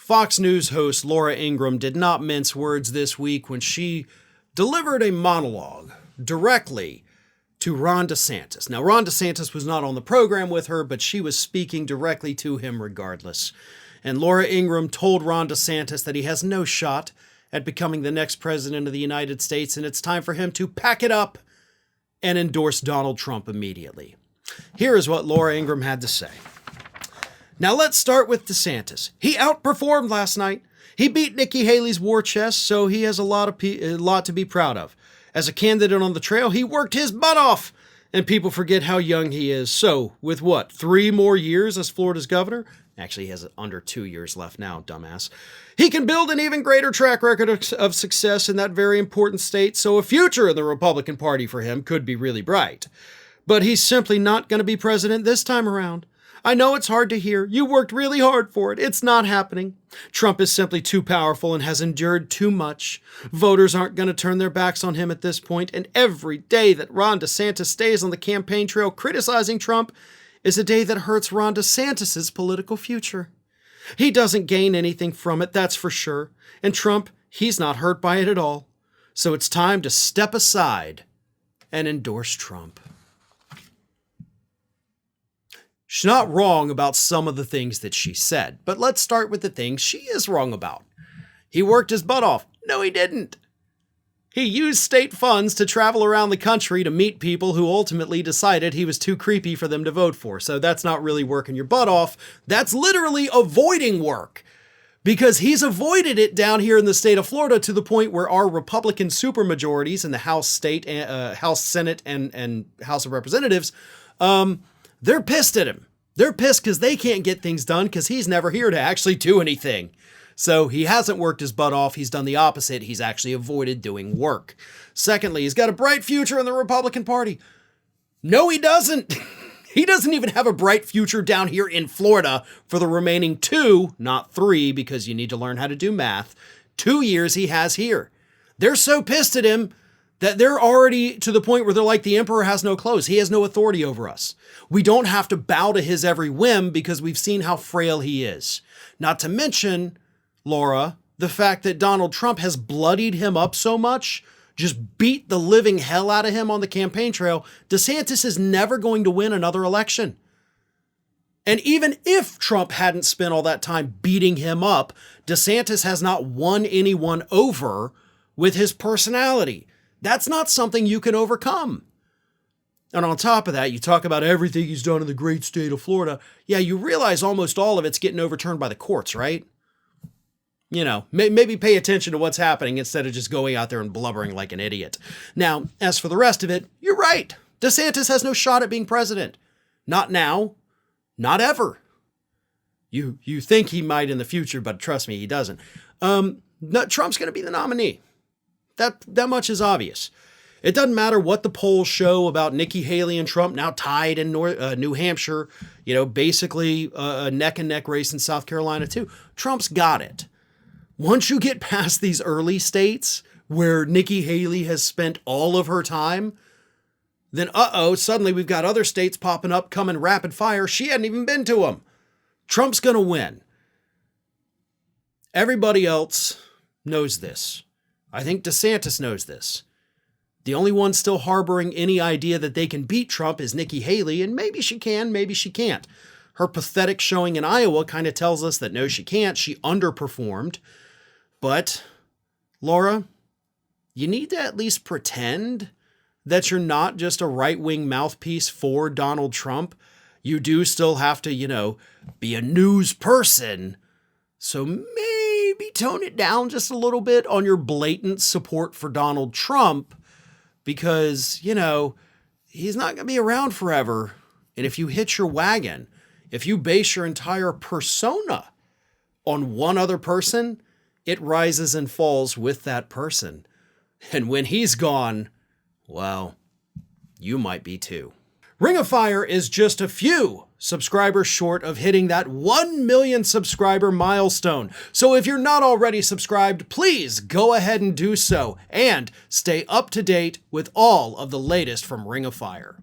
Fox News host Laura Ingraham did not mince words this week when she delivered a monologue directly to Ron DeSantis. Now, Ron DeSantis was not on the program with her, but she was speaking directly to him regardless. And Laura Ingraham told Ron DeSantis that he has no shot at becoming the next president of the United States, and it's time for him to pack it up and endorse Donald Trump immediately. Here is what Laura Ingraham had to say. Now let's start with DeSantis. He outperformed last night. He beat Nikki Haley's war chest, so he has a lot to be proud of. As a candidate on the trail, he worked his butt off, and people forget how young he is. So, with what, 3 more years as Florida's governor? Actually, he has under 2 years left now, dumbass. He can build an even greater track record of success in that very important state, so a future in the Republican Party for him could be really bright. But he's simply not going to be president this time around. I know it's hard to hear. You worked really hard for it. It's not happening. Trump is simply too powerful and has endured too much. Voters aren't going to turn their backs on him at this point, and every day that Ron DeSantis stays on the campaign trail criticizing Trump is a day that hurts Ron DeSantis' political future. He doesn't gain anything from it, that's for sure. And Trump, he's not hurt by it at all. So it's time to step aside and endorse Trump. She's not wrong about some of the things that she said, but let's start with the things she is wrong about. He worked his butt off. No, he didn't. He used state funds to travel around the country to meet people who ultimately decided he was too creepy for them to vote for. So that's not really working your butt off. That's literally avoiding work, because he's avoided it down here in the state of Florida to the point where our Republican supermajorities in the House, House, Senate, and House of Representatives, they're pissed at him. They're pissed because they can't get things done because he's never here to actually do anything. So he hasn't worked his butt off. He's done the opposite. He's actually avoided doing work. Secondly, he's got a bright future in the Republican Party. No, he doesn't. He doesn't even have a bright future down here in Florida for the remaining 2, not 3, because you need to learn how to do math, 2 years he has here. They're so pissed at him that they're already to the point where they're like, the emperor has no clothes. He has no authority over us. We don't have to bow to his every whim because we've seen how frail he is. Not to mention, Laura, the fact that Donald Trump has bloodied him up so much, just beat the living hell out of him on the campaign trail. DeSantis is never going to win another election. And even if Trump hadn't spent all that time beating him up, DeSantis has not won anyone over with his personality. That's not something you can overcome. And on top of that, you talk about everything he's done in the great state of Florida. Yeah, you realize almost all of it's getting overturned by the courts, right? You know, maybe pay attention to what's happening instead of just going out there and blubbering like an idiot. Now, as for the rest of it, you're right. DeSantis has no shot at being president. Not now. Not ever. You think he might in the future, but trust me, he doesn't. Trump's going to be the nominee. That much is obvious. It doesn't matter what the polls show about Nikki Haley and Trump now tied in New Hampshire, basically a neck-and-neck race in South Carolina too. Trump's got it. Once you get past these early states where Nikki Haley has spent all of her time, then suddenly we've got other states popping up, coming rapid fire. She hadn't even been to them. Trump's going to win. Everybody else knows this. I think DeSantis knows this. The only one still harboring any idea that they can beat Trump is Nikki Haley, and maybe she can, maybe she can't. Her pathetic showing in Iowa kind of tells us that no, she can't. She underperformed. But, Laura, you need to at least pretend that you're not just a right-wing mouthpiece for Donald Trump. You do still have to, be a news person. So maybe tone it down just a little bit on your blatant support for Donald Trump, because, he's not going to be around forever. And if you hitch your wagon, if you base your entire persona on one other person, it rises and falls with that person. And when he's gone, well, you might be too. Ring of Fire is just a few subscribers short of hitting that 1 million subscriber milestone. So if you're not already subscribed, please go ahead and do so and stay up to date with all of the latest from Ring of Fire.